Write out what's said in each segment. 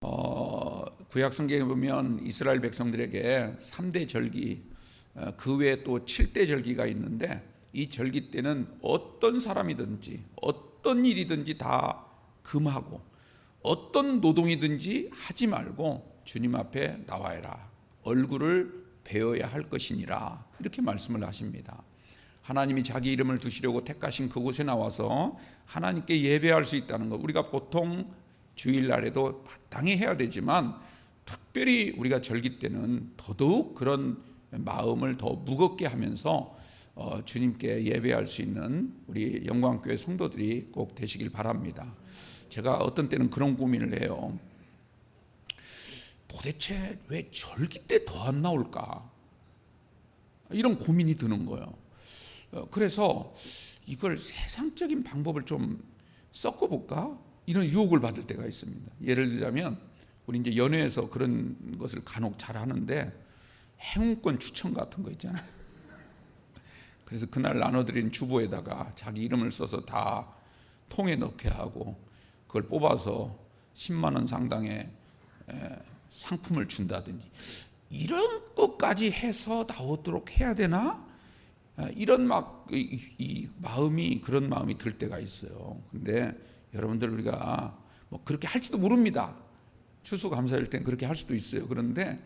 구약 성경에 보면 이스라엘 백성들에게 3대 절기, 그 외에 또 7대 절기가 있는데, 이 절기 때는 어떤 사람이든지 어떤 일이든지 다 금하고 어떤 노동이든지 하지 말고 주님 앞에 나와라, 얼굴을 베어야 할 것이니라, 이렇게 말씀을 하십니다. 하나님이 자기 이름을 두시려고 택하신 그곳에 나와서 하나님께 예배할 수 있다는 것, 우리가 보통 주일날에도 마땅히 해야 되지만 특별히 우리가 절기 때는 더더욱 그런 마음을 더 무겁게 하면서 주님께 예배할 수 있는 우리 영광교회 성도들이 꼭 되시길 바랍니다. 제가 어떤 때는 그런 고민을 해요. 도대체 왜 절기 때 더 안 나올까? 이런 고민이 드는 거예요. 그래서 이걸 세상적인 방법을 좀 섞어볼까? 이런 유혹을 받을 때가 있습니다. 예를 들자면 우리 이제 연회에서 그런 것을 간혹 잘 하는데, 행운권 추천 같은 거 있잖아요. 그래서 그날 나눠드린 주보에다가 자기 이름을 써서 다 통에 넣게 하고 그걸 뽑아서 10만 원 상당의 상품을 준다든지, 이런 것까지 해서 나오도록 해야 되나? 이런 이 마음이, 그런 마음이 들 때가 있어요. 근데 여러분들, 우리가 뭐 그렇게 할지도 모릅니다. 추수감사일 땐 그렇게 할 수도 있어요. 그런데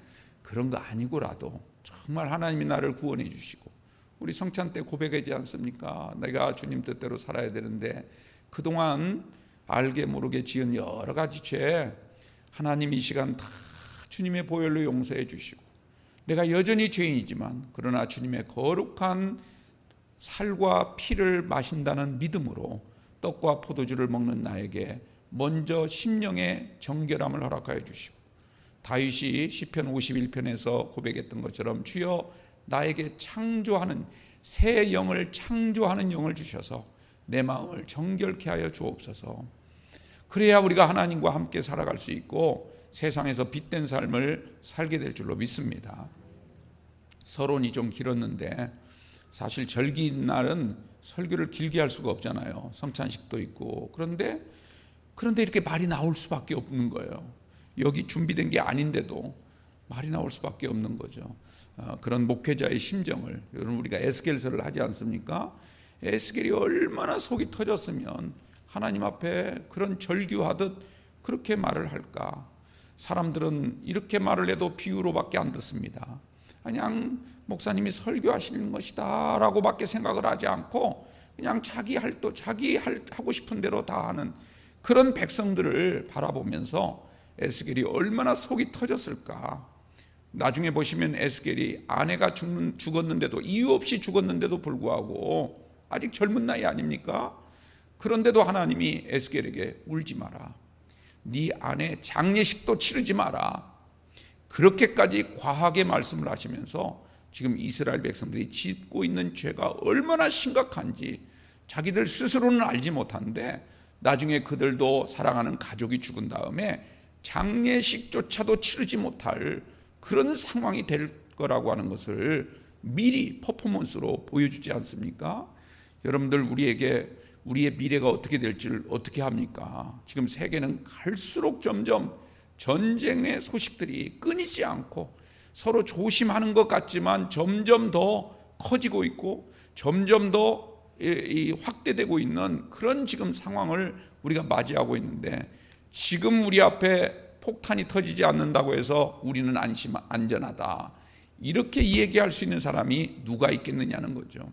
그런 거 아니고라도 정말 하나님이 나를 구원해 주시고, 우리 성찬 때 고백하지 않습니까? 내가 주님 뜻대로 살아야 되는데 그동안 알게 모르게 지은 여러 가지 죄, 하나님 이 시간 다 주님의 보혈로 용서해 주시고, 내가 여전히 죄인이지만 그러나 주님의 거룩한 살과 피를 마신다는 믿음으로 떡과 포도주를 먹는 나에게 먼저 심령의 정결함을 허락하여 주시고, 다윗이 시편 51편에서 고백했던 것처럼 주여 나에게 창조하는 새 영을, 창조하는 영을 주셔서 내 마음을 정결케 하여 주옵소서. 그래야 우리가 하나님과 함께 살아갈 수 있고 세상에서 빛된 삶을 살게 될 줄로 믿습니다. 서론이 좀 길었는데, 사실 절기날은 설교를 길게 할 수가 없잖아요. 성찬식도 있고. 그런데 이렇게 말이 나올 수밖에 없는 거예요. 여기 준비된 게 아닌데도 말이 나올 수밖에 없는 거죠. 그런 목회자의 심정을, 여러분, 우리가 에스겔서를 하지 않습니까? 에스겔이 얼마나 속이 터졌으면 하나님 앞에 그런 절규하듯 그렇게 말을 할까? 사람들은 이렇게 말을 해도 비유로밖에 안 듣습니다. 그냥 목사님이 설교하시는 것이다 라고 밖에 생각을 하지 않고 그냥 자기 하고 싶은 대로 다 하는 그런 백성들을 바라보면서 에스겔이 얼마나 속이 터졌을까. 나중에 보시면 에스겔이 아내가 죽었는데도, 이유 없이 죽었는데도 불구하고, 아직 젊은 나이 아닙니까? 그런데도 하나님이 에스겔에게 울지 마라, 네 아내 장례식도 치르지 마라, 그렇게까지 과하게 말씀을 하시면서 지금 이스라엘 백성들이 짓고 있는 죄가 얼마나 심각한지 자기들 스스로는 알지 못하는데, 나중에 그들도 사랑하는 가족이 죽은 다음에 장례식조차도 치르지 못할 그런 상황이 될 거라고 하는 것을 미리 퍼포먼스로 보여주지 않습니까? 여러분들, 우리의 미래가 어떻게 될지를 어떻게 합니까? 지금 세계는 갈수록 점점 전쟁의 소식들이 끊이지 않고 서로 조심하는 것 같지만 점점 더 커지고 있고 점점 더 확대되고 있는 그런 지금 상황을 우리가 맞이하고 있는데, 지금 우리 앞에 폭탄이 터지지 않는다고 해서 우리는 안전하다, 이렇게 얘기할 수 있는 사람이 누가 있겠느냐는 거죠.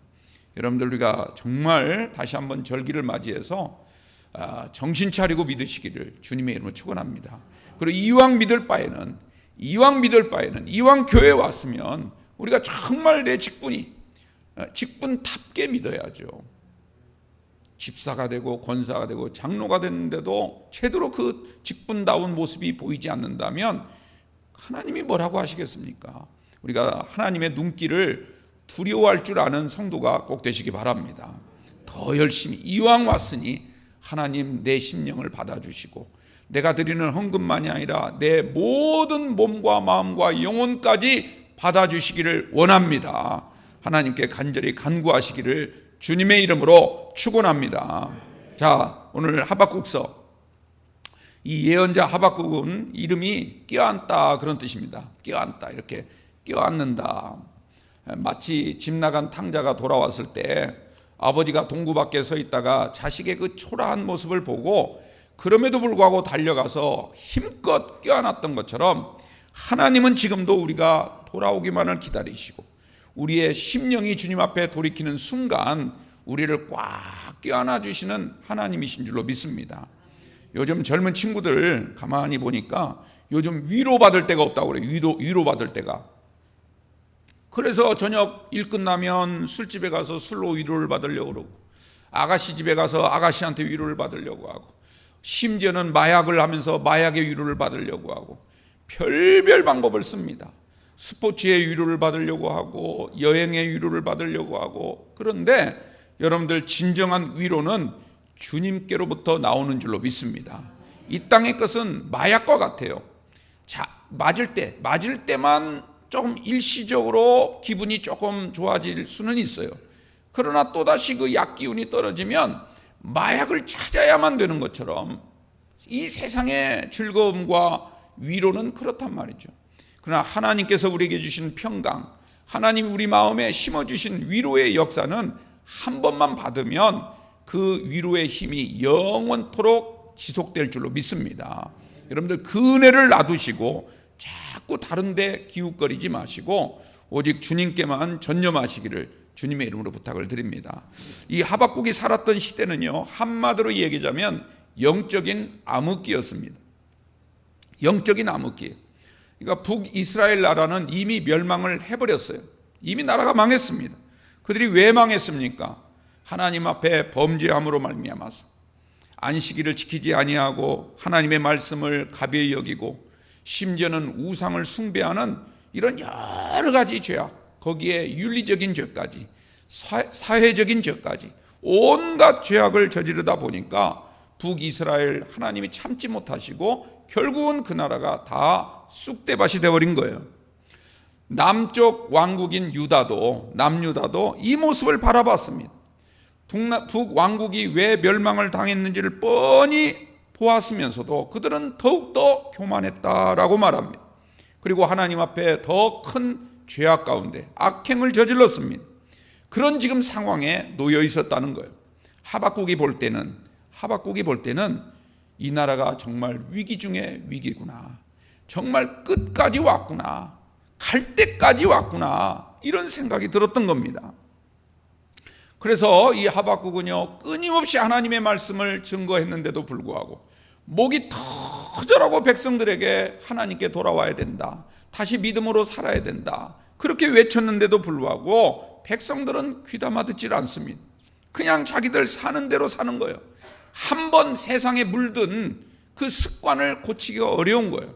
여러분들, 우리가 정말 다시 한번 절기를 맞이해서 정신 차리고 믿으시기를 주님의 이름으로 축원합니다. 그리고 이왕 믿을 바에는 이왕 교회에 왔으면 우리가 정말 내 직분답게 믿어야죠. 집사가 되고 권사가 되고 장로가 됐는데도 제대로 그 직분다운 모습이 보이지 않는다면 하나님이 뭐라고 하시겠습니까? 우리가 하나님의 눈길을 두려워할 줄 아는 성도가 꼭 되시기 바랍니다. 더 열심히, 이왕 왔으니 하나님 내 심령을 받아주시고 내가 드리는 헌금만이 아니라 내 모든 몸과 마음과 영혼까지 받아주시기를 원합니다. 하나님께 간절히 간구하시기를 주님의 이름으로 축원합니다. 자, 오늘 하박국서 이 예언자 하박국은 이름이 껴안다 그런 뜻입니다. 껴안다, 이렇게 껴안는다. 마치 집 나간 탕자가 돌아왔을 때 아버지가 동구 밖에 서 있다가 자식의 그 초라한 모습을 보고 그럼에도 불구하고 달려가서 힘껏 껴안았던 것처럼, 하나님은 지금도 우리가 돌아오기만을 기다리시고 우리의 심령이 주님 앞에 돌이키는 순간 우리를 꽉 껴안아 주시는 하나님이신 줄로 믿습니다. 요즘 젊은 친구들 가만히 보니까 요즘 위로받을 데가 없다고 그래요. 위로받을 데가. 그래서 저녁 일 끝나면 술집에 가서 술로 위로를 받으려고 그러고, 아가씨 집에 가서 아가씨한테 위로를 받으려고 하고, 심지어는 마약을 하면서 마약의 위로를 받으려고 하고, 별별 방법을 씁니다. 스포츠의 위로를 받으려고 하고, 여행의 위로를 받으려고 하고. 그런데 여러분들, 진정한 위로는 주님께로부터 나오는 줄로 믿습니다. 이 땅의 것은 마약과 같아요. 자, 맞을 때만 조금 일시적으로 기분이 조금 좋아질 수는 있어요. 그러나 또다시 그 약 기운이 떨어지면 마약을 찾아야만 되는 것처럼 이 세상의 즐거움과 위로는 그렇단 말이죠. 그러나 하나님께서 우리에게 주신 평강, 하나님 우리 마음에 심어주신 위로의 역사는 한 번만 받으면 그 위로의 힘이 영원토록 지속될 줄로 믿습니다. 여러분들, 그 은혜를 놔두시고 자꾸 다른 데 기웃거리지 마시고 오직 주님께만 전념하시기를 주님의 이름으로 부탁을 드립니다. 이 하박국이 살았던 시대는요, 한마디로 얘기하자면 영적인 암흑기였습니다. 영적인 암흑기. 그러니까 북이스라엘 나라는 이미 멸망을 해버렸어요. 이미 나라가 망했습니다. 그들이 왜 망했습니까? 하나님 앞에 범죄함으로 말미암아서 안식일을 지키지 아니하고 하나님의 말씀을 가벼이 여기고, 심지어는 우상을 숭배하는 이런 여러 가지 죄악, 거기에 윤리적인 죄까지, 사회적인 죄까지, 온갖 죄악을 저지르다 보니까 북이스라엘 하나님이 참지 못하시고 결국은 그 나라가 다 쑥대밭이 되어버린 거예요. 남쪽 왕국인 남유다도 이 모습을 바라봤습니다. 북왕국이 왜 멸망을 당했는지를 뻔히 보았으면서도 그들은 더욱더 교만했다라고 말합니다. 그리고 하나님 앞에 더 큰 죄악 가운데 악행을 저질렀습니다. 그런 지금 상황에 놓여 있었다는 거예요. 하박국이 볼 때는 이 나라가 정말 위기 중에 위기구나, 정말 끝까지 왔구나, 갈 때까지 왔구나, 이런 생각이 들었던 겁니다. 그래서 이 하박국은요, 끊임없이 하나님의 말씀을 증거했는데도 불구하고 목이 터져라고 백성들에게 하나님께 돌아와야 된다, 다시 믿음으로 살아야 된다, 그렇게 외쳤는데도 불구하고 백성들은 귀담아 듣질 않습니다. 그냥 자기들 사는 대로 사는 거예요. 한번 세상에 물든 그 습관을 고치기가 어려운 거예요.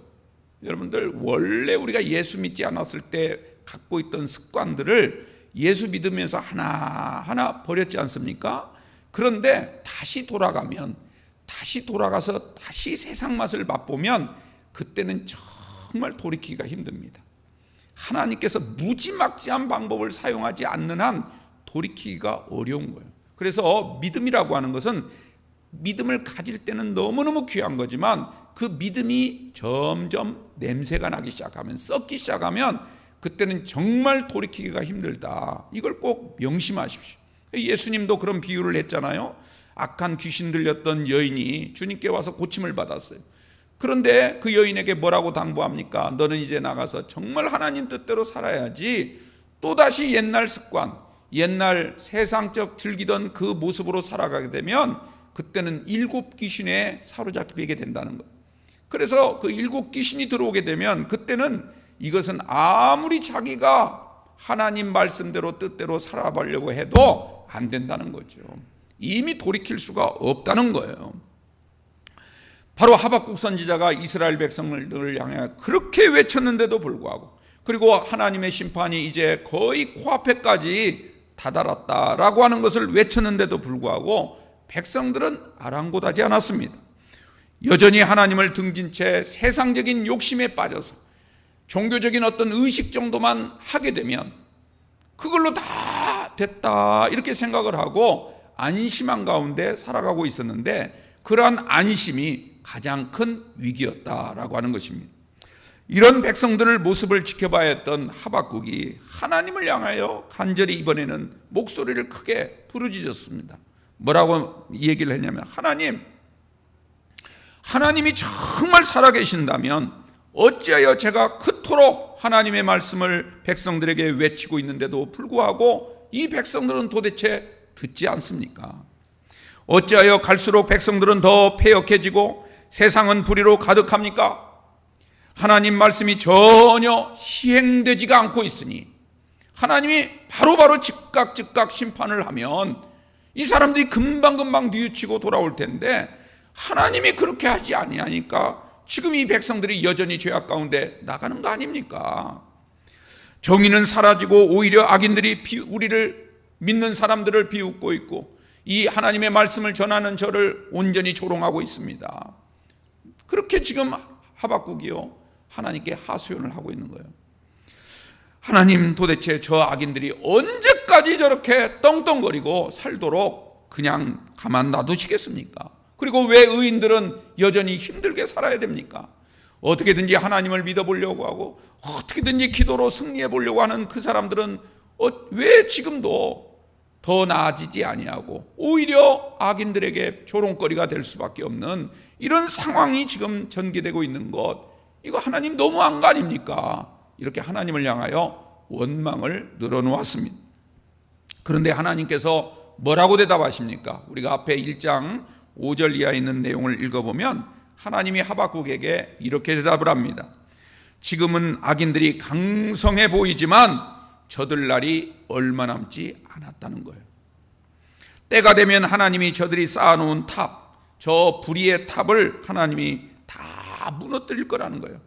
여러분들, 원래 우리가 예수 믿지 않았을 때 갖고 있던 습관들을 예수 믿으면서 하나하나 버렸지 않습니까? 그런데 다시 돌아가서 다시 세상 맛을 맛보면 그때는 정말 돌이키기가 힘듭니다. 하나님께서 무지막지한 방법을 사용하지 않는 한 돌이키기가 어려운 거예요. 그래서 믿음이라고 하는 것은 믿음을 가질 때는 너무너무 귀한 거지만 그 믿음이 점점 냄새가 나기 시작하면, 썩기 시작하면 그때는 정말 돌이키기가 힘들다. 이걸 꼭 명심하십시오. 예수님도 그런 비유를 했잖아요. 악한 귀신 들렸던 여인이 주님께 와서 고침을 받았어요. 그런데 그 여인에게 뭐라고 당부합니까? 너는 이제 나가서 정말 하나님 뜻대로 살아야지 또다시 옛날 습관, 옛날 세상적 즐기던 그 모습으로 살아가게 되면 그때는 7 귀신에 사로잡히게 된다는 거예요. 그래서 그 7 귀신이 들어오게 되면 그때는 이것은 아무리 자기가 하나님 말씀대로 뜻대로 살아보려고 해도 안 된다는 거죠. 이미 돌이킬 수가 없다는 거예요. 바로 하박국 선지자가 이스라엘 백성들을 향해 그렇게 외쳤는데도 불구하고, 그리고 하나님의 심판이 이제 거의 코앞에까지 다다랐다라고 하는 것을 외쳤는데도 불구하고 백성들은 아랑곳하지 않았습니다. 여전히 하나님을 등진 채 세상적인 욕심에 빠져서 종교적인 어떤 의식 정도만 하게 되면 그걸로 다 됐다 이렇게 생각을 하고 안심한 가운데 살아가고 있었는데, 그러한 안심이 가장 큰 위기였다라고 하는 것입니다. 이런 백성들을 모습을 지켜봐야 했던 하박국이 하나님을 향하여 간절히 이번에는 목소리를 크게 부르짖었습니다. 뭐라고 얘기를 했냐면, 하나님이 정말 살아계신다면 어찌하여 제가 그토록 하나님의 말씀을 백성들에게 외치고 있는데도 불구하고 이 백성들은 도대체 듣지 않습니까? 어찌하여 갈수록 백성들은 더 패역해지고 세상은 불의로 가득합니까? 하나님 말씀이 전혀 시행되지가 않고 있으니 하나님이 바로바로 즉각 심판을 하면 이 사람들이 금방금방 뉘우치고 돌아올 텐데 하나님이 그렇게 하지 아니하니까 지금 이 백성들이 여전히 죄악 가운데 나가는 거 아닙니까? 정의는 사라지고 오히려 악인들이 우리를 믿는 사람들을 비웃고 있고 이 하나님의 말씀을 전하는 저를 온전히 조롱하고 있습니다. 그렇게 지금 하박국이요 하나님께 하소연을 하고 있는 거예요. 하나님, 도대체 저 악인들이 언제까지 저렇게 떵떵거리고 살도록 그냥 가만 놔두시겠습니까? 그리고 왜 의인들은 여전히 힘들게 살아야 됩니까? 어떻게든지 하나님을 믿어보려고 하고 어떻게든지 기도로 승리해 보려고 하는 그 사람들은 왜 지금도 더 나아지지 아니하고 오히려 악인들에게 조롱거리가 될 수밖에 없는 이런 상황이 지금 전개되고 있는 것, 이거 하나님 너무한 거 아닙니까? 이렇게 하나님을 향하여 원망을 늘어놓았습니다. 그런데 하나님께서 뭐라고 대답하십니까? 우리가 앞에 1장 5절 이하에 있는 내용을 읽어보면 하나님이 하박국에게 이렇게 대답을 합니다. 지금은 악인들이 강성해 보이지만 저들 날이 얼마 남지 않았다는 거예요. 때가 되면 하나님이 저들이 쌓아놓은 탑, 저 불의의 탑을 하나님이 다 무너뜨릴 거라는 거예요.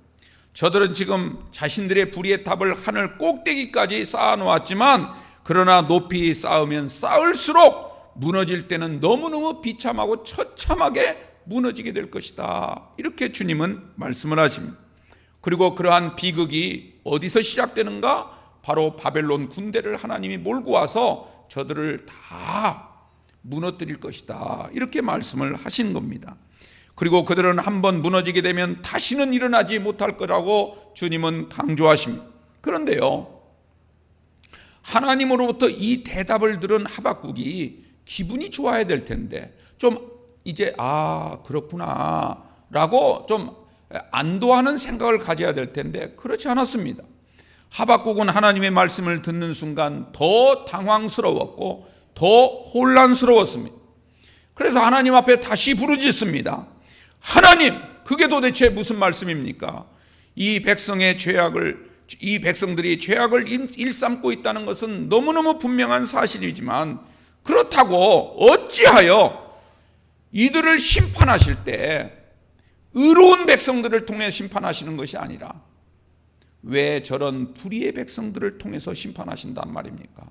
저들은 지금 자신들의 불의의 탑을 하늘 꼭대기까지 쌓아놓았지만 그러나 높이 쌓으면 쌓을수록 무너질 때는 너무너무 비참하고 처참하게 무너지게 될 것이다. 이렇게 주님은 말씀을 하십니다. 그리고 그러한 비극이 어디서 시작되는가? 바로 바벨론 군대를 하나님이 몰고 와서 저들을 다 무너뜨릴 것이다. 이렇게 말씀을 하신 겁니다. 그리고 그들은 한번 무너지게 되면 다시는 일어나지 못할 거라고 주님은 강조하십니다. 그런데요, 하나님으로부터 이 대답을 들은 하박국이 기분이 좋아야 될 텐데 좀 이제 그렇구나 라고 좀 안도하는 생각을 가져야 될 텐데 그렇지 않았습니다. 하박국은 하나님의 말씀을 듣는 순간 더 당황스러웠고 더 혼란스러웠습니다. 그래서 하나님 앞에 다시 부르짖습니다. 하나님, 그게 도대체 무슨 말씀입니까? 이 백성들이 죄악을 일삼고 있다는 것은 너무너무 분명한 사실이지만 그렇다고 어찌하여 이들을 심판하실 때 의로운 백성들을 통해 심판하시는 것이 아니라 왜 저런 불의의 백성들을 통해서 심판하신단 말입니까?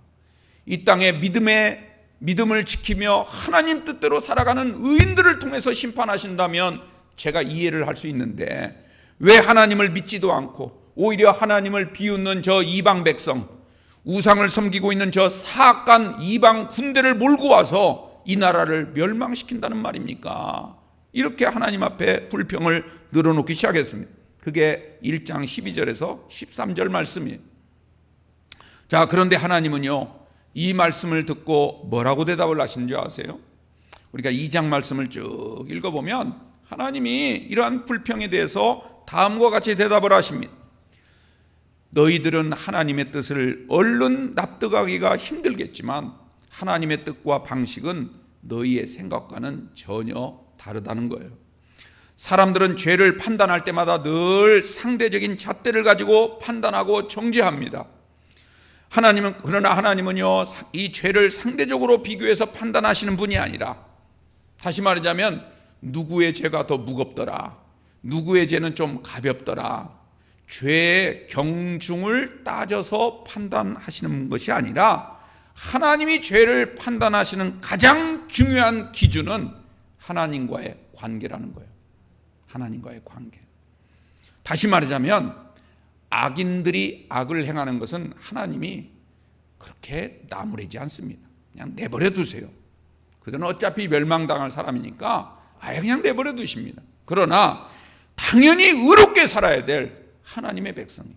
이 땅에 믿음을 지키며 하나님 뜻대로 살아가는 의인들을 통해서 심판하신다면 제가 이해를 할 수 있는데 왜 하나님을 믿지도 않고 오히려 하나님을 비웃는 저 이방 백성, 우상을 섬기고 있는 저 사악한 이방 군대를 몰고 와서 이 나라를 멸망시킨다는 말입니까? 이렇게 하나님 앞에 불평을 늘어놓기 시작했습니다. 그게 1장 12절에서 13절 말씀이에요. 자, 그런데 하나님은요, 이 말씀을 듣고 뭐라고 대답을 하시는 줄 아세요? 우리가 2장 말씀을 쭉 읽어보면 하나님이 이러한 불평에 대해서 다음과 같이 대답을 하십니다. 너희들은 하나님의 뜻을 얼른 납득하기가 힘들겠지만 하나님의 뜻과 방식은 너희의 생각과는 전혀 다르다는 거예요. 사람들은 죄를 판단할 때마다 늘 상대적인 잣대를 가지고 판단하고 정죄합니다. 그러나 하나님은요, 이 죄를 상대적으로 비교해서 판단하시는 분이 아니라, 다시 말하자면 누구의 죄가 더 무겁더라, 누구의 죄는 좀 가볍더라, 죄의 경중을 따져서 판단하시는 것이 아니라 하나님이 죄를 판단하시는 가장 중요한 기준은 하나님과의 관계라는 거예요. 하나님과의 관계. 다시 말하자면 악인들이 악을 행하는 것은 하나님이 그렇게 나무래지 않습니다. 그냥 내버려 두세요. 그들은 어차피 멸망당할 사람이니까 아예 그냥 내버려 두십니다. 그러나 당연히 의롭게 살아야 될 하나님의 백성이,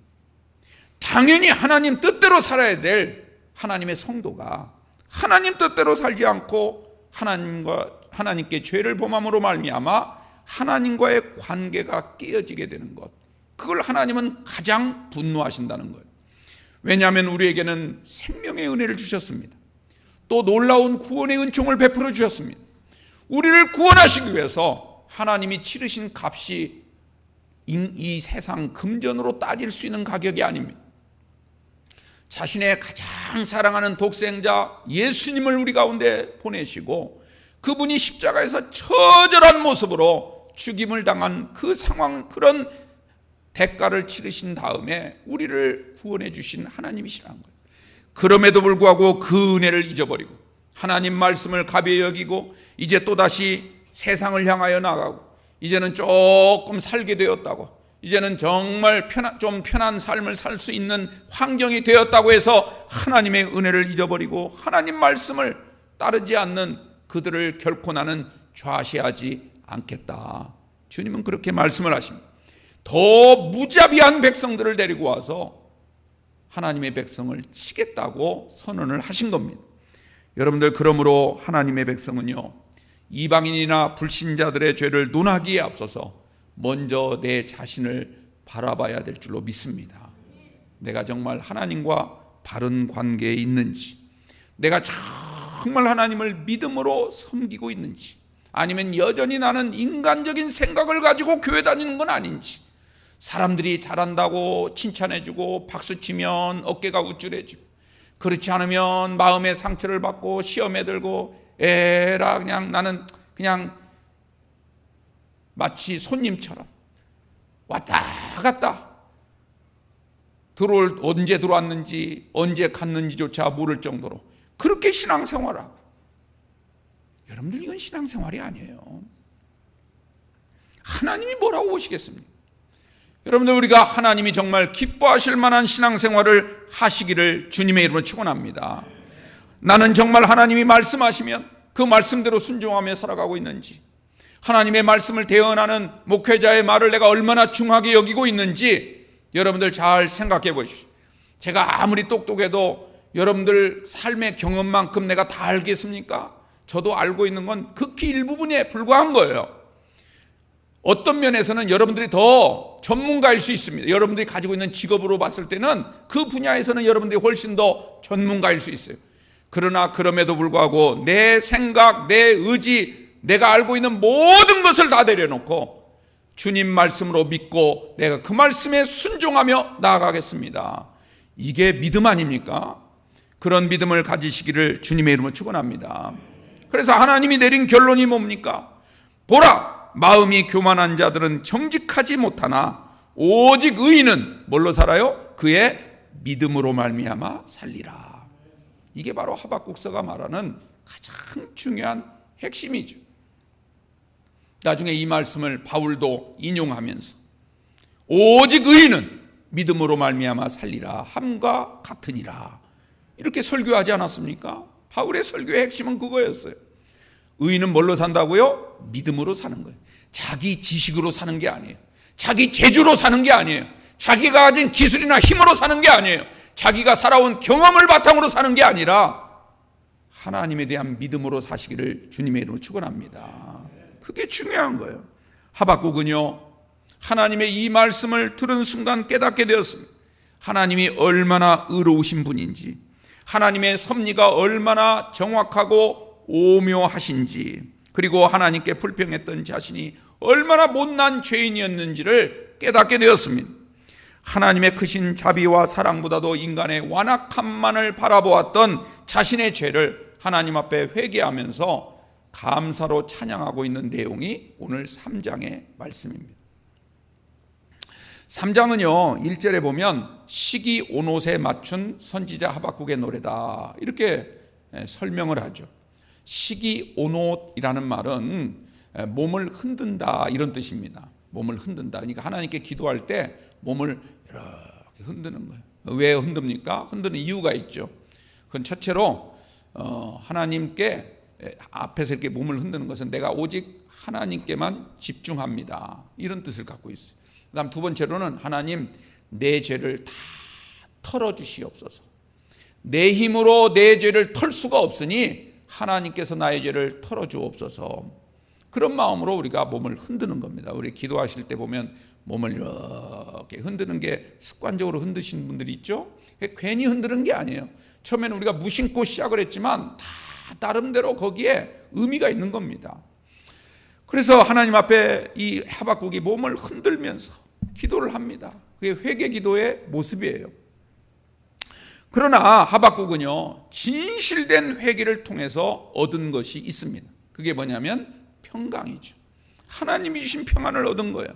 당연히 하나님 뜻대로 살아야 될 하나님의 성도가 하나님 뜻대로 살지 않고 하나님께 죄를 범함으로 말미암아 하나님과의 관계가 깨어지게 되는 것, 그걸 하나님은 가장 분노하신다는 거예요. 왜냐하면 우리에게는 생명의 은혜를 주셨습니다. 또 놀라운 구원의 은총을 베풀어 주셨습니다. 우리를 구원하시기 위해서 하나님이 치르신 값이 이 세상 금전으로 따질 수 있는 가격이 아닙니다. 자신의 가장 사랑하는 독생자 예수님을 우리 가운데 보내시고 그분이 십자가에서 처절한 모습으로 죽임을 당한 그 상황, 그런 대가를 치르신 다음에 우리를 구원해 주신 하나님이시라는 거예요. 그럼에도 불구하고 그 은혜를 잊어버리고 하나님 말씀을 가벼이 여기고 이제 또다시 세상을 향하여 나가고 이제는 조금 살게 되었다고, 이제는 정말 좀 편한 삶을 살 수 있는 환경이 되었다고 해서 하나님의 은혜를 잊어버리고 하나님 말씀을 따르지 않는 그들을 결코 나는 좌시하지 않겠다. 주님은 그렇게 말씀을 하십니다. 더 무자비한 백성들을 데리고 와서 하나님의 백성을 치겠다고 선언을 하신 겁니다. 여러분들, 그러므로 하나님의 백성은요, 이방인이나 불신자들의 죄를 논하기에 앞서서 먼저 내 자신을 바라봐야 될 줄로 믿습니다. 내가 정말 하나님과 바른 관계에 있는지, 내가 정말 하나님을 믿음으로 섬기고 있는지, 아니면 여전히 나는 인간적인 생각을 가지고 교회 다니는 건 아닌지, 사람들이 잘한다고 칭찬해주고 박수치면 어깨가 우쭐해지고, 그렇지 않으면 마음의 상처를 받고 시험에 들고 에라, 그냥 나는 그냥 마치 손님처럼 왔다 갔다 언제 들어왔는지 언제 갔는지조차 모를 정도로 그렇게 신앙생활하고, 여러분들 이건 신앙생활이 아니에요. 하나님이 뭐라고 보시겠습니까? 여러분들, 우리가 하나님이 정말 기뻐하실 만한 신앙생활을 하시기를 주님의 이름으로 축원합니다. 나는 정말 하나님이 말씀하시면 그 말씀대로 순종하며 살아가고 있는지, 하나님의 말씀을 대언하는 목회자의 말을 내가 얼마나 중하게 여기고 있는지 여러분들 잘 생각해 보십시오. 제가 아무리 똑똑해도 여러분들 삶의 경험만큼 내가 다 알겠습니까? 저도 알고 있는 건 극히 일부분에 불과한 거예요. 어떤 면에서는 여러분들이 더 전문가일 수 있습니다. 여러분들이 가지고 있는 직업으로 봤을 때는 그 분야에서는 여러분들이 훨씬 더 전문가일 수 있어요. 그러나 그럼에도 불구하고 내 생각, 내 의지, 내가 알고 있는 모든 것을 다 내려놓고 주님 말씀으로 믿고 내가 그 말씀에 순종하며 나아가겠습니다. 이게 믿음 아닙니까? 그런 믿음을 가지시기를 주님의 이름으로 축원합니다. 그래서 하나님이 내린 결론이 뭡니까? 보라, 마음이 교만한 자들은 정직하지 못하나 오직 의인은 뭘로 살아요? 그의 믿음으로 말미암아 살리라. 이게 바로 하박국서가 말하는 가장 중요한 핵심이죠. 나중에 이 말씀을 바울도 인용하면서 오직 의인은 믿음으로 말미암아 살리라 함과 같으니라, 이렇게 설교하지 않았습니까? 바울의 설교의 핵심은 그거였어요. 의인은 뭘로 산다고요? 믿음으로 사는 거예요. 자기 지식으로 사는 게 아니에요. 자기 재주로 사는 게 아니에요. 자기가 가진 기술이나 힘으로 사는 게 아니에요. 자기가 살아온 경험을 바탕으로 사는 게 아니라 하나님에 대한 믿음으로 사시기를 주님의 이름으로 축원합니다. 그게 중요한 거예요. 하박국은요, 하나님의 이 말씀을 들은 순간 깨닫게 되었습니다. 하나님이 얼마나 의로우신 분인지, 하나님의 섭리가 얼마나 정확하고 오묘하신지, 그리고 하나님께 불평했던 자신이 얼마나 못난 죄인이었는지를 깨닫게 되었습니다. 하나님의 크신 자비와 사랑보다도 인간의 완악함만을 바라보았던 자신의 죄를 하나님 앞에 회개하면서 감사로 찬양하고 있는 내용이 오늘 3장의 말씀입니다. 3장은요 1절에 보면 시기 온옷에 맞춘 선지자 하박국의 노래다, 이렇게 설명을 하죠. 시기 온옷이라는 말은 몸을 흔든다, 이런 뜻입니다. 몸을 흔든다. 그러니까 하나님께 기도할 때 몸을 이렇게 흔드는 거예요. 왜 흔듭니까? 흔드는 이유가 있죠. 그건 첫째로 하나님께 앞에서 이렇게 몸을 흔드는 것은 내가 오직 하나님께만 집중합니다, 이런 뜻을 갖고 있어요. 그 다음 두 번째로는 하나님, 내 죄를 다 털어주시옵소서. 내 힘으로 내 죄를 털 수가 없으니 하나님께서 나의 죄를 털어주옵소서. 그런 마음으로 우리가 몸을 흔드는 겁니다. 우리 기도하실 때 보면 몸을 이렇게 흔드는 게 습관적으로 흔드시는 분들이 있죠. 괜히 흔드는 게 아니에요. 처음에는 우리가 무심코 시작을 했지만 다 나름대로 거기에 의미가 있는 겁니다. 그래서 하나님 앞에 이 하박국이 몸을 흔들면서 기도를 합니다. 그게 회개 기도의 모습이에요. 그러나 하박국은요, 진실된 회개를 통해서 얻은 것이 있습니다. 그게 뭐냐면 평강이죠. 하나님이 주신 평안을 얻은 거예요.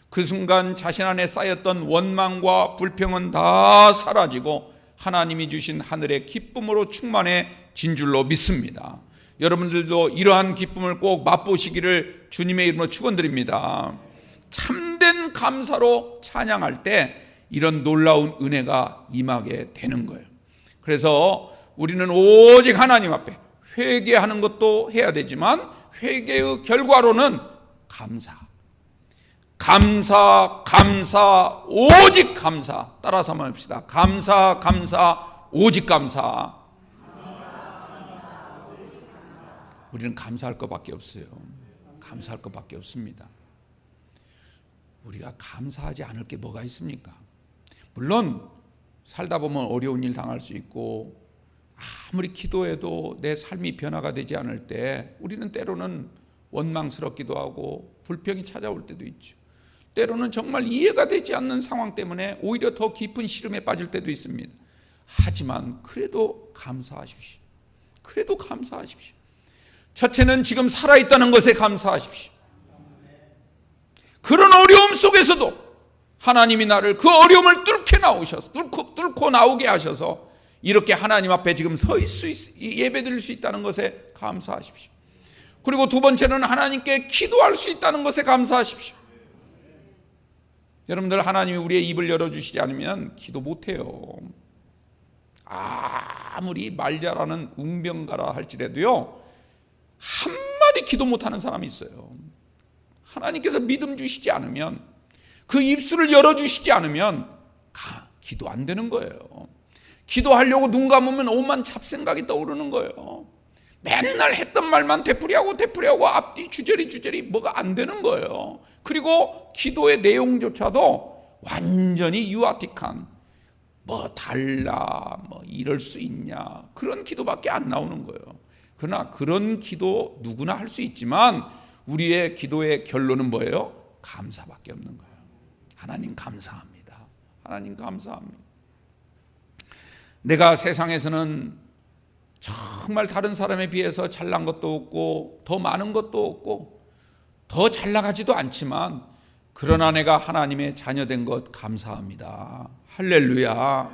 그 순간 자신 안에 쌓였던 원망과 불평은 다 사라지고 하나님이 주신 하늘의 기쁨으로 충만해진 줄로 믿습니다. 여러분들도 이러한 기쁨을 꼭 맛보시기를 주님의 이름으로 축원드립니다. 참된 감사로 찬양할 때 이런 놀라운 은혜가 임하게 되는 거예요. 그래서 우리는 오직 하나님 앞에 회개하는 것도 해야 되지만 회개의 결과로는 감사, 오직 감사. 따라서 한번 합시다. 감사, 오직 감사. 우리는 감사할 것밖에 없어요. 감사할 것밖에 없습니다. 우리가 감사하지 않을 게 뭐가 있습니까? 물론 살다 보면 어려운 일 당할 수 있고 아무리 기도해도 내 삶이 변화가 되지 않을 때 우리는 때로는 원망스럽기도 하고 불평이 찾아올 때도 있죠. 때로는 정말 이해가 되지 않는 상황 때문에 오히려 더 깊은 시름에 빠질 때도 있습니다. 하지만 그래도 감사하십시오. 그래도 감사하십시오. 첫째는 지금 살아있다는 것에 감사하십시오. 그런 어려움 속에서도 하나님이 나를 그 어려움을 뚫고 나오게 하셔서 이렇게 하나님 앞에 지금 예배 드릴 수 있다는 것에 감사하십시오. 그리고 두 번째는 하나님께 기도할 수 있다는 것에 감사하십시오. 여러분들, 하나님이 우리의 입을 열어주시지 않으면 기도 못해요. 아무리 말 잘하는 웅병가라 할지라도요, 한마디 기도 못하는 사람이 있어요. 하나님께서 믿음 주시지 않으면, 그 입술을 열어주시지 않으면 기도 안 되는 거예요. 기도하려고 눈 감으면 오만 잡생각이 떠오르는 거예요. 맨날 했던 말만 되풀이하고 앞뒤 주저리 뭐가 안 되는 거예요. 그리고 기도의 내용조차도 완전히 유아틱한 이럴 수 있냐, 그런 기도밖에 안 나오는 거예요. 그러나 그런 기도 누구나 할 수 있지만 우리의 기도의 결론은 뭐예요? 감사밖에 없는 거예요. 하나님 감사합니다. 하나님 감사합니다. 내가 세상에서는 정말 다른 사람에 비해서 잘난 것도 없고 더 많은 것도 없고 더 잘 나가지도 않지만, 그러나 내가 하나님의 자녀된 것 감사합니다. 할렐루야.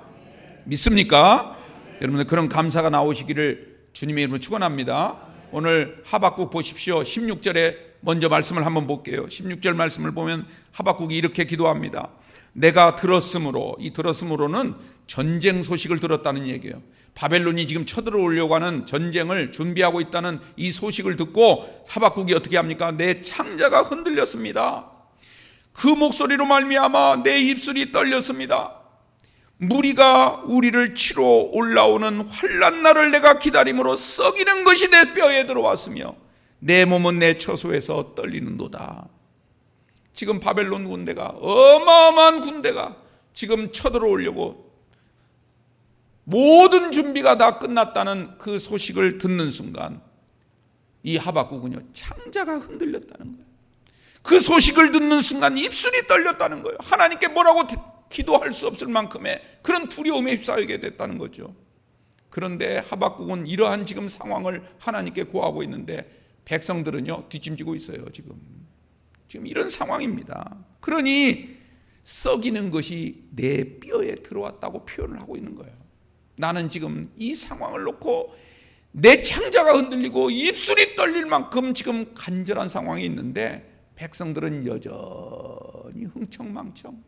믿습니까? 여러분들, 그런 감사가 나오시기를 주님의 이름으로 축원합니다. 오늘 하박국 보십시오. 16절에 먼저 말씀을 한번 볼게요. 16절 말씀을 보면 하박국이 이렇게 기도합니다. 내가 들었으므로, 이 들었으므로는 전쟁 소식을 들었다는 얘기예요. 바벨론이 지금 쳐들어오려고 하는 전쟁을 준비하고 있다는 이 소식을 듣고 하박국이 어떻게 합니까? 내 창자가 흔들렸습니다. 그 목소리로 말미암아 내 입술이 떨렸습니다. 무리가 우리를 치러 올라오는 환난 날을 내가 기다림으로 썩이는 것이 내 뼈에 들어왔으며 내 몸은 내 처소에서 떨리는도다. 지금 바벨론 군대가, 어마어마한 군대가 지금 쳐들어오려고 모든 준비가 다 끝났다는 그 소식을 듣는 순간 이 하박국은요, 창자가 흔들렸다는 거예요. 그 소식을 듣는 순간 입술이 떨렸다는 거예요. 하나님께 뭐라고 기도할 수 없을 만큼의 그런 두려움에 휩싸이게 됐다는 거죠. 그런데 하박국은 이러한 지금 상황을 하나님께 구하고 있는데 백성들은요, 뒷짐지고 있어요. 지금 이런 상황입니다. 그러니 썩이는 것이 내 뼈에 들어왔다고 표현을 하고 있는 거예요. 나는 지금 이 상황을 놓고 내 창자가 흔들리고 입술이 떨릴 만큼 지금 간절한 상황이 있는데 백성들은 여전히 흥청망청,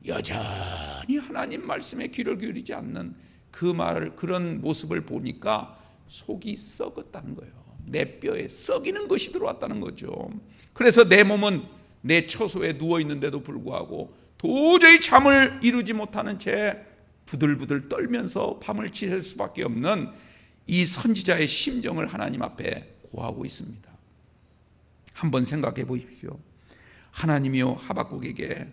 여전히 하나님 말씀에 귀를 기울이지 않는 그런 모습을 보니까 속이 썩었다는 거예요. 내 뼈에 썩이는 것이 들어왔다는 거죠. 그래서 내 몸은 내 처소에 누워있는데도 불구하고 도저히 잠을 이루지 못하는 채 부들부들 떨면서 밤을 지샐 수밖에 없는 이 선지자의 심정을 하나님 앞에 고하고 있습니다. 한번 생각해 보십시오. 하나님이요, 하박국에게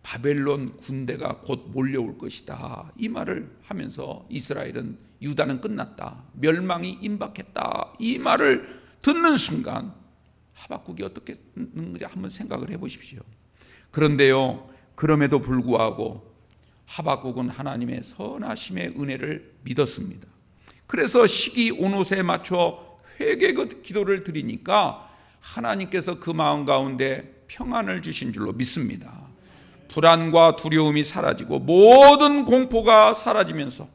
바벨론 군대가 곧 몰려올 것이다, 이 말을 하면서 이스라엘은, 유다는 끝났다, 멸망이 임박했다, 이 말을 듣는 순간 하박국이 어떻게 했는지 한번 생각을 해 보십시오. 그런데요, 그럼에도 불구하고 하박국은 하나님의 선하심의 은혜를 믿었습니다. 그래서 시기 온옷에 맞춰 회개 기도를 드리니까 하나님께서 그 마음 가운데 평안을 주신 줄로 믿습니다. 불안과 두려움이 사라지고 모든 공포가 사라지면서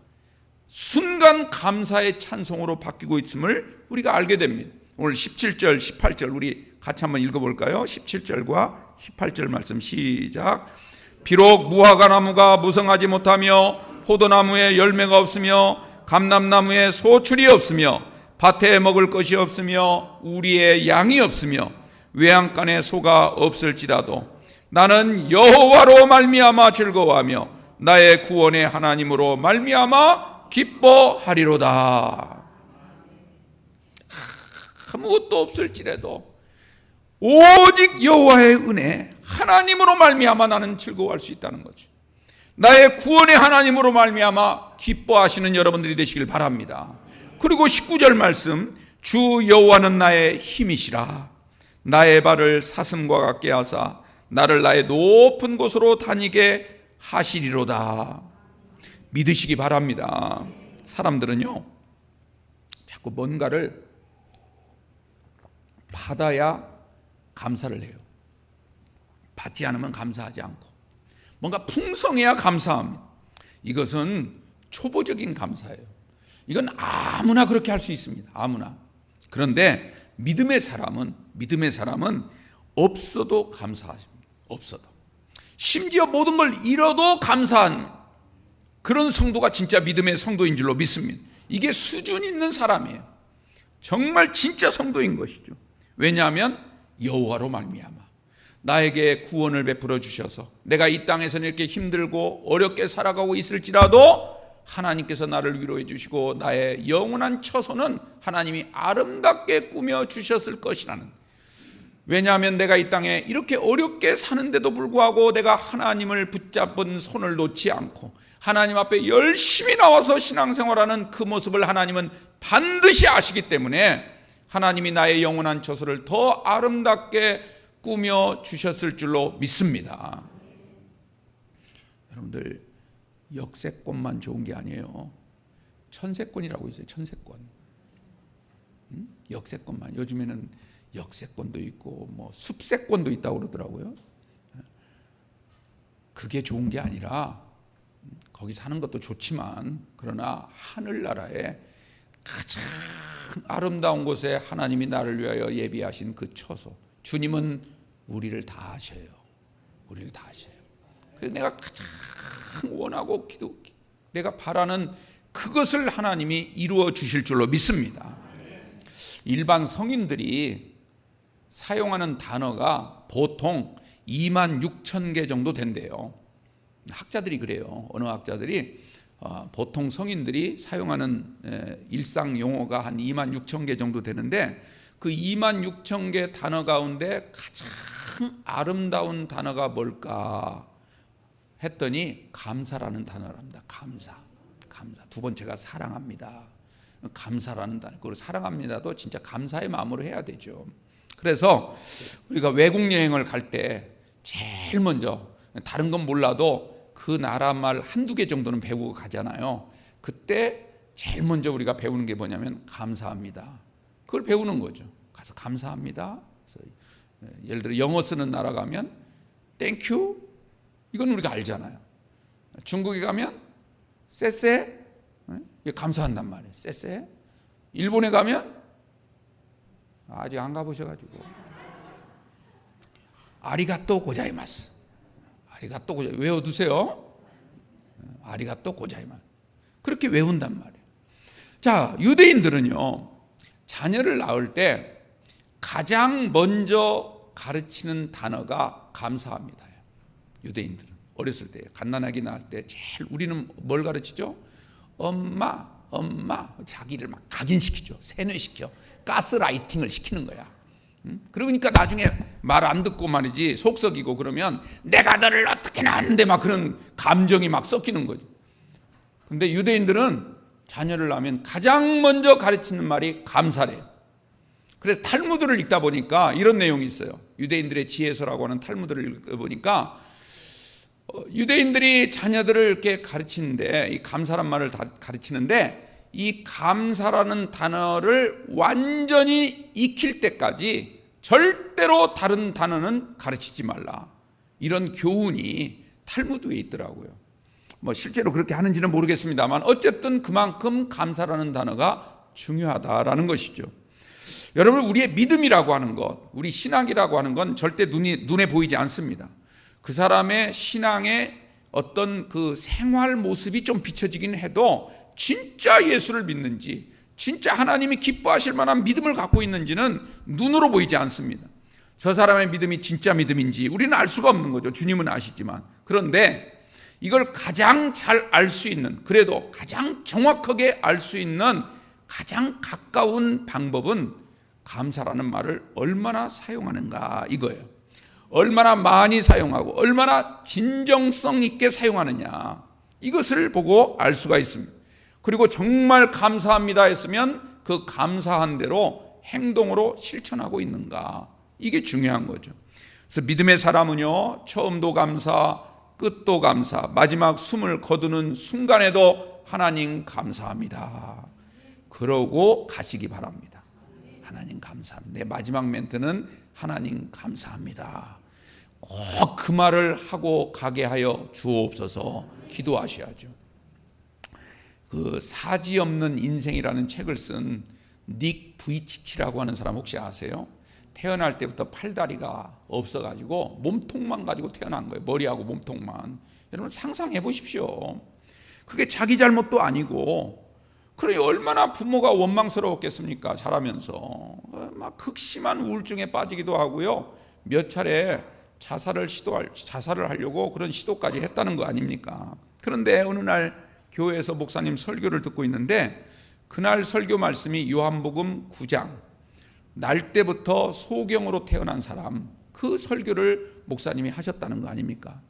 순간 감사의 찬송으로 바뀌고 있음을 우리가 알게 됩니다. 오늘 17절, 18절 우리 같이 한번 읽어볼까요? 17절과 18절 말씀 시작. 비록 무화과 나무가 무성하지 못하며 포도나무에 열매가 없으며 감람나무에 소출이 없으며 밭에 먹을 것이 없으며 우리의 양이 없으며 외양간에 소가 없을지라도 나는 여호와로 말미암아 즐거워하며 나의 구원의 하나님으로 말미암아 기뻐하리로다. 아무것도 없을지라도 오직 여호와의 은혜, 하나님으로 말미암아 나는 즐거워할 수 있다는 거죠. 나의 구원의 하나님으로 말미암아 기뻐하시는 여러분들이 되시길 바랍니다. 그리고 19절 말씀, 주 여호와는 나의 힘이시라. 나의 발을 사슴과 같게 하사 나를 나의 높은 곳으로 다니게 하시리로다. 믿으시기 바랍니다. 사람들은요, 자꾸 뭔가를 받아야 감사를 해요. 받지 않으면 감사하지 않고, 뭔가 풍성해야 감사합니다. 이것은 초보적인 감사예요. 이건 아무나 그렇게 할 수 있습니다. 아무나. 그런데 믿음의 사람은 없어도 감사하십니다. 없어도. 심지어 모든 걸 잃어도 감사한 그런 성도가 진짜 믿음의 성도인 줄로 믿습니다. 이게 수준 있는 사람이에요. 정말 진짜 성도인 것이죠. 왜냐하면 여호와로 말미암아 나에게 구원을 베풀어 주셔서 내가 이 땅에서는 이렇게 힘들고 어렵게 살아가고 있을지라도 하나님께서 나를 위로해 주시고 나의 영원한 처소는 하나님이 아름답게 꾸며 주셨을 것이라는, 왜냐하면 내가 이 땅에 이렇게 어렵게 사는데도 불구하고 내가 하나님을 붙잡은 손을 놓지 않고 하나님 앞에 열심히 나와서 신앙생활하는 그 모습을 하나님은 반드시 아시기 때문에 하나님이 나의 영원한 처소를 더 아름답게 꾸며 주셨을 줄로 믿습니다. 여러분들, 역세권만 좋은 게 아니에요. 천세권이라고 있어요. 천세권. 역세권만. 요즘에는 역세권도 있고 뭐 숲세권도 있다고 그러더라고요. 그게 좋은 게 아니라, 거기 사는 것도 좋지만 그러나 하늘나라에 가장 아름다운 곳에 하나님이 나를 위하여 예비하신 그 처소, 주님은 우리를 다 아셔요. 우리를 다 아셔요. 그래서 내가 가장 원하고 내가 바라는 그것을 하나님이 이루어 주실 줄로 믿습니다. 일반 성인들이 사용하는 단어가 보통 26,000개 정도 된대요. 학자들이 그래요. 어느 학자들이 보통 성인들이 사용하는 일상 용어가 한 26,000개 정도 되는데, 그 26,000개 단어 가운데 가장 아름다운 단어가 뭘까 했더니 감사라는 단어랍니다. 감사. 두 번째가 사랑합니다. 감사라는 단어. 그리고 사랑합니다도 진짜 감사의 마음으로 해야 되죠. 그래서 우리가 외국 여행을 갈 때 제일 먼저, 다른 건 몰라도 그 나라 말 한두 개 정도는 배우고 가잖아요. 그때 제일 먼저 우리가 배우는 게 뭐냐면 감사합니다. 그걸 배우는 거죠. 가서 감사합니다. 그래서 예를 들어 영어 쓰는 나라 가면 땡큐, 이건 우리가 알잖아요. 중국에 가면 쎄쎄, 감사한단 말이에요. 쎄쎄. 일본에 가면, 아직 안 가보셔가지고, 아리가또 고자이마스. 아리가또 고자이마스. 외워두세요. 아리가또 고자이마스. 그렇게 외운단 말이에요. 자, 유대인들은요, 자녀를 낳을 때 가장 먼저 가르치는 단어가 감사합니다. 유대인들은 어렸을 때 갓난아기 낳을 때 제일 우리는 뭘 가르치죠? 엄마 자기를 막 각인시키죠. 세뇌시켜. 가스라이팅을 시키는 거야. 그러니까 나중에 말 안 듣고 말이지 속썩이고 그러면 내가 너를 어떻게나 하는데 막 그런 감정이 막 섞이는 거죠. 근데 유대인들은 자녀를 낳으면 가장 먼저 가르치는 말이 감사래요. 그래서 탈무드를 읽다 보니까 이런 내용이 있어요. 유대인들의 지혜서라고 하는 탈무드를 읽다 보니까 유대인들이 자녀들을 이렇게 가르치는데 이 감사란 말을 가르치는데 이 감사라는 단어를 완전히 익힐 때까지 절대로 다른 단어는 가르치지 말라. 이런 교훈이 탈무드에 있더라고요. 뭐 실제로 그렇게 하는지는 모르겠습니다만 어쨌든 그만큼 감사라는 단어가 중요하다라는 것이죠. 여러분, 우리의 믿음이라고 하는 것, 우리 신앙이라고 하는 건 절대 눈에 보이지 않습니다. 그 사람의 신앙의 어떤 그 생활 모습이 좀 비춰지긴 해도 진짜 예수를 믿는지, 진짜 하나님이 기뻐하실 만한 믿음을 갖고 있는지는 눈으로 보이지 않습니다. 저 사람의 믿음이 진짜 믿음인지 우리는 알 수가 없는 거죠. 주님은 아시지만. 그런데 이걸 가장 잘 알 수 있는, 그래도 가장 정확하게 알 수 있는 가장 가까운 방법은 감사라는 말을 얼마나 사용하는가 이거예요. 얼마나 많이 사용하고 얼마나 진정성 있게 사용하느냐, 이것을 보고 알 수가 있습니다. 그리고 정말 감사합니다 했으면 그 감사한 대로 행동으로 실천하고 있는가, 이게 중요한 거죠. 그래서 믿음의 사람은요, 처음도 감사, 끝도 감사, 마지막 숨을 거두는 순간에도 하나님 감사합니다 그러고 가시기 바랍니다. 하나님 감사합니다. 내 마지막 멘트는 하나님 감사합니다. 꼭 그 말을 하고 가게 하여 주옵소서 기도하셔야죠. 그 사지 없는 인생이라는 책을 쓴 닉 부이치치라고 하는 사람 혹시 아세요? 태어날 때부터 팔다리가 없어가지고 몸통만 가지고 태어난 거예요. 머리하고 몸통만. 여러분 상상해 보십시오. 그게 자기 잘못도 아니고, 그래 얼마나 부모가 원망스러웠겠습니까? 자라면서 막 극심한 우울증에 빠지기도 하고요. 몇 차례 자살을 하려고 그런 시도까지 했다는 거 아닙니까? 그런데 어느 날 교회에서 목사님 설교를 듣고 있는데 그날 설교 말씀이 요한복음 9장 날 때부터 소경으로 태어난 사람, 그 설교를 목사님이 하셨다는 거 아닙니까?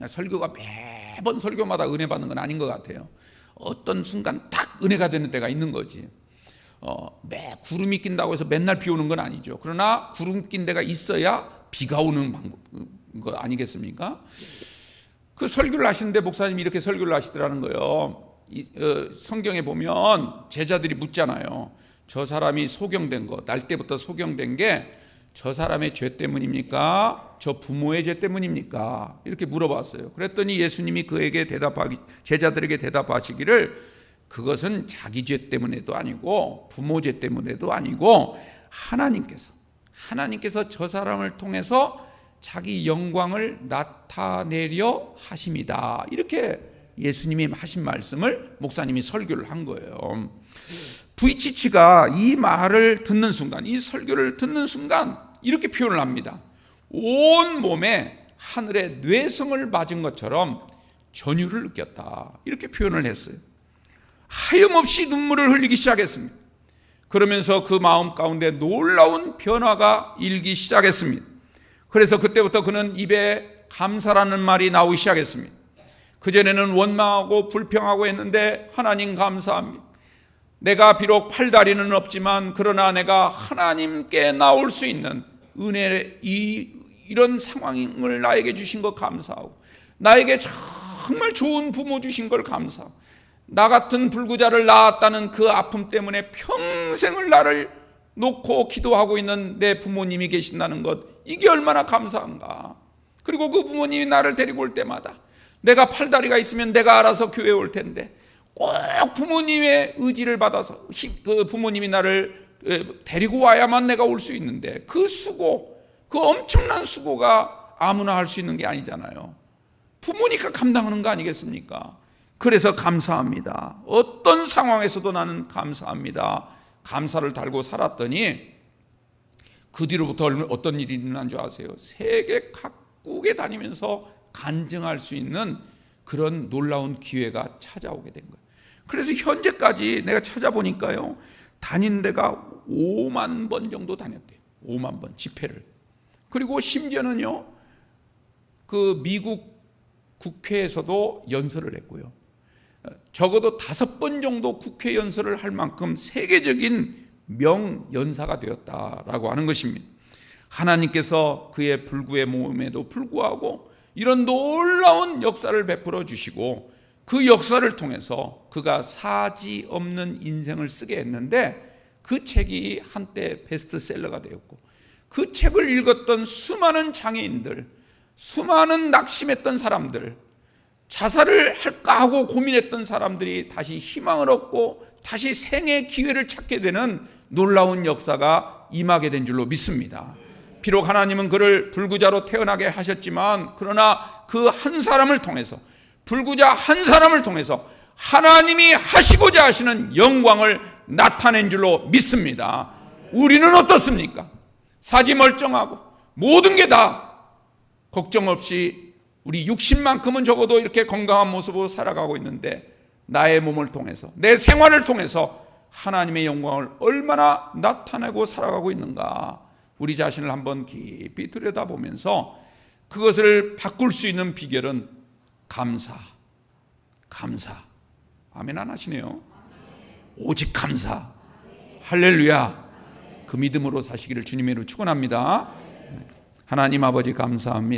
설교가 매번 설교마다 은혜 받는 건 아닌 것 같아요. 어떤 순간 딱 은혜가 되는 때가 있는 거지. 매 구름이 낀다고 해서 맨날 비 오는 건 아니죠. 그러나 구름 낀 데가 있어야 비가 오는 거 아니겠습니까? 그 설교를 하시는데 목사님이 이렇게 설교를 하시더라는 거예요. 성경에 보면 제자들이 묻잖아요. 저 사람이 소경된 거, 날 때부터 소경된 게 저 사람의 죄 때문입니까? 저 부모의 죄 때문입니까? 이렇게 물어봤어요. 그랬더니 예수님이 제자들에게 대답하시기를 그것은 자기 죄 때문에도 아니고 부모 죄 때문에도 아니고 하나님께서 저 사람을 통해서 자기 영광을 나타내려 하십니다. 이렇게 예수님이 하신 말씀을 목사님이 설교를 한 거예요. 부이치치가 이 말을 듣는 순간, 이 설교를 듣는 순간 이렇게 표현을 합니다. 온 몸에 하늘의 뇌성을 맞은 것처럼 전율을 느꼈다. 이렇게 표현을 했어요. 하염없이 눈물을 흘리기 시작했습니다. 그러면서 그 마음 가운데 놀라운 변화가 일기 시작했습니다. 그래서 그때부터 그는 입에 감사라는 말이 나오기 시작했습니다. 그전에는 원망하고 불평하고 했는데 하나님 감사합니다. 내가 비록 팔다리는 없지만 그러나 내가 하나님께 나올 수 있는 은혜, 이런 상황을 나에게 주신 것 감사하고, 나에게 정말 좋은 부모 주신 걸 감사하고, 나 같은 불구자를 낳았다는 그 아픔 때문에 평생을 나를 놓고 기도하고 있는 내 부모님이 계신다는 것, 이게 얼마나 감사한가. 그리고 그 부모님이 나를 데리고 올 때마다 내가 팔다리가 있으면 내가 알아서 교회에 올 텐데 꼭 부모님의 의지를 받아서 그 부모님이 나를 데리고 와야만 내가 올 수 있는데 그 수고, 그 엄청난 수고가 아무나 할 수 있는 게 아니잖아요. 부모니까 감당하는 거 아니겠습니까? 그래서 감사합니다. 어떤 상황에서도 나는 감사합니다. 감사를 달고 살았더니 그 뒤로부터 어떤 일이 일어난 줄 아세요? 세계 각국에 다니면서 간증할 수 있는 그런 놀라운 기회가 찾아오게 된 거예요. 그래서 현재까지 내가 찾아보니까요, 다닌 데가 5만 번 정도 다녔대요. 5만 번 집회를. 그리고 심지어는요, 그 미국 국회에서도 연설을 했고요, 적어도 5번 정도 국회 연설을 할 만큼 세계적인 명연사가 되었다라고 하는 것입니다. 하나님께서 그의 불구의 모험에도 불구하고 이런 놀라운 역사를 베풀어 주시고, 그 역사를 통해서 그가 사지 없는 인생을 쓰게 했는데, 그 책이 한때 베스트셀러가 되었고, 그 책을 읽었던 수많은 장애인들, 수많은 낙심했던 사람들, 자살을 할까 하고 고민했던 사람들이 다시 희망을 얻고 다시 생의 기회를 찾게 되는 놀라운 역사가 임하게 된 줄로 믿습니다. 비록 하나님은 그를 불구자로 태어나게 하셨지만, 그러나 그 한 사람을 통해서, 불구자 한 사람을 통해서 하나님이 하시고자 하시는 영광을 나타낸 줄로 믿습니다. 우리는 어떻습니까? 사지 멀쩡하고 모든 게 다 걱정 없이 우리 60만큼은 적어도 이렇게 건강한 모습으로 살아가고 있는데, 나의 몸을 통해서, 내 생활을 통해서 하나님의 영광을 얼마나 나타내고 살아가고 있는가, 우리 자신을 한번 깊이 들여다보면서 그것을 바꿀 수 있는 비결은 감사. 아멘 안 하시네요. 오직 감사. 할렐루야. 그 믿음으로 사시기를 주님의 이름으로 축원합니다. 하나님 아버지 감사합니다.